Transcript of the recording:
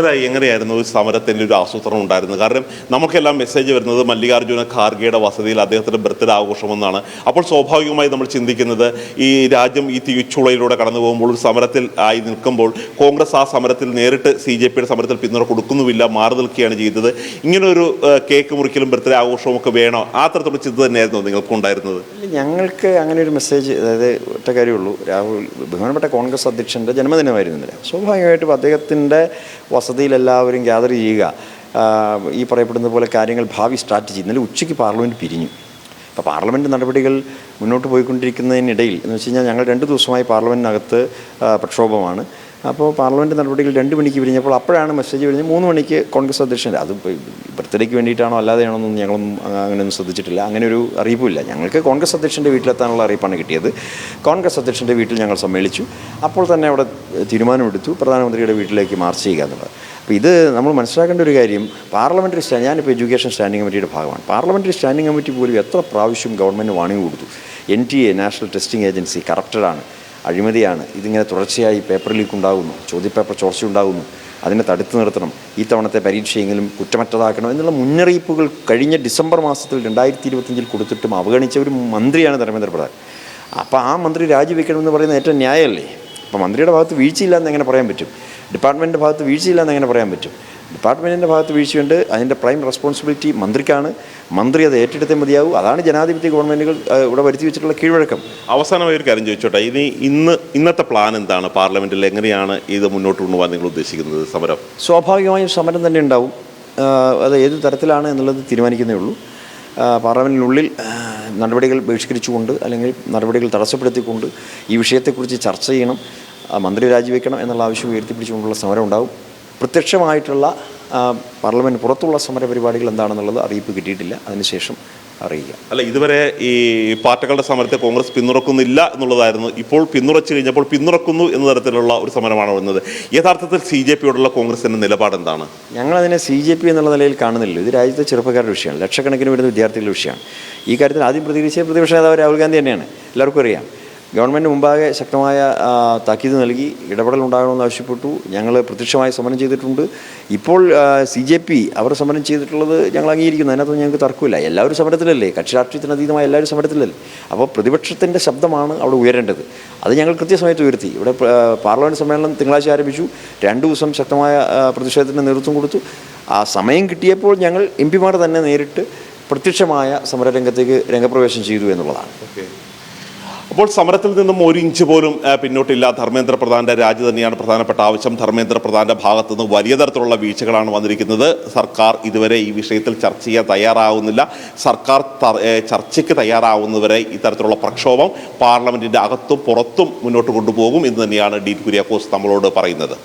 എങ്ങനെയായിരുന്നു ഒരു സമരത്തിൻ്റെ ഒരു ആസൂത്രണം ഉണ്ടായിരുന്നത്? കാരണം നമുക്കെല്ലാം മെസ്സേജ് വരുന്നത് മല്ലികാർജ്ജുന ഖാർഗെയുടെ വസതിയിൽ അദ്ദേഹത്തിൻ്റെ ബർത്ത്ഡേ ആഘോഷമെന്നാണ്. അപ്പോൾ സ്വാഭാവികമായി നമ്മൾ ചിന്തിക്കുന്നത് ഈ രാജ്യം ഈ തീച്ചുളയിലൂടെ കടന്നു പോകുമ്പോൾ ഒരു സമരത്തിൽ ആയി നിൽക്കുമ്പോൾ കോൺഗ്രസ് ആ സമരത്തിൽ നേരിട്ട് CJPയുടെ സമരത്തിൽ പിന്തുണ കൊടുക്കുന്നുമില്ല, മാറി നിൽക്കുകയാണ് ചെയ്തത്. ഇങ്ങനൊരു കേക്ക് മുറിക്കലും ബർത്ത്ഡേ ആഘോഷവും ഒക്കെ വേണോ? ആ തരത്തിലുള്ള ചിന്ത തന്നെയായിരുന്നു നിങ്ങൾക്കുണ്ടായിരുന്നത്? ഞങ്ങൾക്ക് അങ്ങനെ ഒരു മെസ്സേജ്, അതായത് ഒറ്റ കാര്യമുള്ളൂ, ബഹുമാനപ്പെട്ട കോൺഗ്രസ് അധ്യക്ഷൻ്റെ ജന്മദിനമായിരുന്നില്ല. സ്വാഭാവികമായിട്ടും അദ്ദേഹത്തിൻ്റെ വസതിയിൽ എല്ലാവരും ഗ്യാദർ ചെയ്യുക, ഈ പറയപ്പെടുന്ന പോലെ കാര്യങ്ങൾ ഭാവി സ്ട്രാറ്റജി. ഇന്നലെ ഉച്ചയ്ക്ക് പാർലമെൻറ്റ് പിരിഞ്ഞു. അപ്പോൾ പാർലമെൻറ്റ് നടപടികൾ മുന്നോട്ട് പോയിക്കൊണ്ടിരിക്കുന്നതിനിടയിൽ എന്ന് വെച്ച് കഴിഞ്ഞാൽ ഞങ്ങൾ 2 ദിവസമായി പാർലമെൻറ്റിനകത്ത് പ്രക്ഷോഭമാണ്. അപ്പോൾ പാർലമെൻറ്റ് നടപടികൾ 2 മണിക്ക് പിരിഞ്ഞപ്പോൾ അപ്പോഴാണ് മെസ്സേജ് പിരിഞ്ഞ് 3 മണിക്ക് കോൺഗ്രസ് അധ്യക്ഷൻ, അത് ബർത്ത്ഡേക്ക് വേണ്ടിയിട്ടാണോ അല്ലാതെയാണോ എന്നൊന്നും ഞങ്ങളൊന്നും അങ്ങനെയൊന്നും ശ്രദ്ധിച്ചിട്ടില്ല. അങ്ങനെ ഒരു അറിയിപ്പില്ല. ഞങ്ങൾക്ക് കോൺഗ്രസ് അധ്യക്ഷൻ്റെ വീട്ടിലെത്താനുള്ള അറിയിപ്പാണ് കിട്ടിയത്. കോൺഗ്രസ് അധ്യക്ഷൻ്റെ വീട്ടിൽ ഞങ്ങൾ സമ്മേളിച്ചു. അപ്പോൾ തന്നെ അവിടെ തീരുമാനമെടുത്തു പ്രധാനമന്ത്രിയുടെ വീട്ടിലേക്ക് മാർച്ച് ചെയ്യുക എന്നുള്ളത്. അപ്പോൾ ഇത് നമ്മൾ മനസ്സിലാക്കേണ്ട ഒരു കാര്യം, പാർലമെൻ്ററി ഞാനിപ്പോൾ എഡ്യൂക്കേഷൻ സ്റ്റാൻഡിംഗ് കമ്മിറ്റിയുടെ ഭാഗമാണ്. പാർലമെൻ്ററി സ്റ്റാൻഡിംഗ് കമ്മിറ്റി പോലും എത്ര പ്രാവശ്യം ഗവൺമെൻറ് വാണിംഗ് കൊടുത്തു. NTA നാഷണൽ ടെസ്റ്റിംഗ് ഏജൻസി കറപ്റ്റഡാണ്, അഴിമതിയാണ്, ഇതിങ്ങനെ തുടർച്ചയായി പേപ്പർ ലീക്ക് ഉണ്ടാകുന്നു, ചോദ്യപേപ്പർ ചോർച്ചയുണ്ടാകുന്നു, അതിനെ തടുത്തു നിർത്തണം, ഈ തവണത്തെ പരീക്ഷയെങ്കിലും കുറ്റമറ്റതാക്കണം എന്നുള്ള മുന്നറിയിപ്പുകൾ കഴിഞ്ഞ ഡിസംബർ മാസത്തിൽ 2025 കൊടുത്തിട്ടും അവഗണിച്ച ഒരു മന്ത്രിയാണ് ധർമ്മേന്ദ്ര പ്രധാൻ. അപ്പോൾ ആ മന്ത്രി രാജിവെക്കണമെന്ന് പറയുന്നത് ഏറ്റവും ന്യായമല്ലേ? അപ്പോൾ മന്ത്രിയുടെ ഭാഗത്ത് വീഴ്ചയില്ല എന്ന് എങ്ങനെ പറയാൻ പറ്റും? ഡിപ്പാർട്ട്മെൻറ്റിൻ്റെ ഭാഗത്ത് വീഴ്ചയില്ല എന്ന് എങ്ങനെ പറയാൻ പറ്റും? ഡിപ്പാർട്ട്മെൻറ്റിൻ്റെ ഭാഗത്ത് വീഴ്ചയുണ്ട്. അതിൻ്റെ പ്രൈം റെസ്പോൺസിബിലിറ്റി മന്ത്രിക്കാണ്. മന്ത്രി അത് ഏറ്റെടുത്തേ മതിയാവും. അതാണ് ജനാധിപത്യ ഗവൺമെൻറ്റുകൾ ഇവിടെ വരുത്തി വെച്ചിട്ടുള്ള കീഴ്വഴക്കം. അവസാനമായി ഒരു കാര്യം ചോദിച്ചോട്ടെ, ഇന്നത്തെ പ്ലാൻ എന്താണ്? പാർലമെൻറ്റിൽ എങ്ങനെയാണ് ഇത് മുന്നോട്ട് കൊണ്ടുപോകാൻ നിങ്ങൾ ഉദ്ദേശിക്കുന്നത്? സമരം സ്വാഭാവികമായും സമരം തന്നെ ഉണ്ടാവും. അത് ഏത് തരത്തിലാണ് എന്നുള്ളത് തീരുമാനിക്കുന്നേ ഉള്ളൂ. പാർലമെൻറ്റിനുള്ളിൽ നടപടികൾ ബഹിഷ്കരിച്ചുകൊണ്ട് അല്ലെങ്കിൽ നടപടികൾ തടസ്സപ്പെടുത്തിക്കൊണ്ട് ഈ വിഷയത്തെക്കുറിച്ച് ചർച്ച ചെയ്യണം, മന്ത്രി രാജിവെക്കണം എന്നുള്ള ആവശ്യം ഉയർത്തിപ്പിടിച്ചുകൊണ്ടുള്ള സമരം ഉണ്ടാവും. പ്രത്യക്ഷമായിട്ടുള്ള പാർലമെൻറ്റ് പുറത്തുള്ള സമര പരിപാടികൾ എന്താണെന്നുള്ളത് അറിയിപ്പ് കിട്ടിയിട്ടില്ല. അതിനുശേഷം അറിയില്ല. അല്ല, ഇതുവരെ ഈ പാർട്ടികളുടെ സമരത്തെ കോൺഗ്രസ് പിന്തുണക്കുന്നില്ല എന്നുള്ളതായിരുന്നു. ഇപ്പോൾ പിന്തുണച്ചു കഴിഞ്ഞപ്പോൾ പിന്തുണക്കുന്നു എന്ന തരത്തിലുള്ള ഒരു സമരമാണ് വരുന്നത്. യഥാർത്ഥത്തിൽ CJPയോടുള്ള കോൺഗ്രസിൻ്റെ നിലപാട് എന്താണ്? ഞങ്ങളതിനെ CJP എന്നുള്ള നിലയിൽ കാണുന്നില്ല. ഇത് രാജ്യത്തെ ചെറുപ്പക്കാരുടെ വിഷയമാണ്, ലക്ഷക്കണക്കിന് വരുന്ന വിദ്യാർത്ഥികളുടെ വിഷയമാണ്. ഈ കാര്യത്തിൽ ആദ്യം പ്രതികരിച്ച പ്രതിപക്ഷ നേതാവ് രാഹുൽ ഗാന്ധി തന്നെയാണ്. എല്ലാവർക്കും അറിയാം. ഗവൺമെൻറ് മുമ്പാകെ ശക്തമായ താക്കീത് നൽകി ഇടപെടൽ ഉണ്ടാകണമെന്ന് ആവശ്യപ്പെട്ടു. ഞങ്ങൾ പ്രത്യക്ഷമായി സമരം ചെയ്തിട്ടുണ്ട്. ഇപ്പോൾ CJP അവർ സമരം ചെയ്തിട്ടുള്ളത് ഞങ്ങൾ അംഗീകരിക്കുന്നു. അതിനകത്ത് ഞങ്ങൾക്ക് തർക്കമില്ല. എല്ലാവരും സമരത്തിലല്ലേ, കക്ഷി രാഷ്ട്രീയത്തിന് അതീതമായ എല്ലാവരും സമരത്തിലല്ലേ. അപ്പോൾ പ്രതിപക്ഷത്തിൻ്റെ ശബ്ദമാണ് അവിടെ ഉയരേണ്ടത്. അത് ഞങ്ങൾ കൃത്യസമയത്ത് ഉയർത്തി. ഇവിടെ പാർലമെൻറ്റ് സമ്മേളനം തിങ്കളാഴ്ച ആരംഭിച്ചു. 2 ദിവസം ശക്തമായ പ്രതിഷേധത്തിന് നേതൃത്വം കൊടുത്തു. ആ സമയം കിട്ടിയപ്പോൾ ഞങ്ങൾ MP മാർ തന്നെ നേരിട്ട് പ്രത്യക്ഷമായ സമരരംഗത്തേക്ക് രംഗപ്രവേശം ചെയ്തു എന്നുള്ളതാണ്. അപ്പോൾ സമരത്തിൽ നിന്നും 1 ഇഞ്ച് പോലും പിന്നോട്ടില്ല. ധർമ്മേന്ദ്ര പ്രധാൻ്റെ രാജി തന്നെയാണ് പ്രധാനപ്പെട്ട ആവശ്യം. ധർമ്മേന്ദ്ര പ്രധാൻ്റെ ഭാഗത്തുനിന്ന് വലിയ തരത്തിലുള്ള വീഴ്ചകളാണ് വന്നിരിക്കുന്നത്. സർക്കാർ ഇതുവരെ ഈ വിഷയത്തിൽ ചർച്ച ചെയ്യാൻ തയ്യാറാവുന്നില്ല. സർക്കാർ ചർച്ചയ്ക്ക് തയ്യാറാവുന്നവരെ ഇത്തരത്തിലുള്ള പ്രക്ഷോഭം പാർലമെൻറ്റിൻ്റെ അകത്തും പുറത്തും മുന്നോട്ട് കൊണ്ടുപോകും എന്ന് തന്നെയാണ് ഡീൻ കുര്യാക്കോസ് നമ്മളോട് പറയുന്നത്.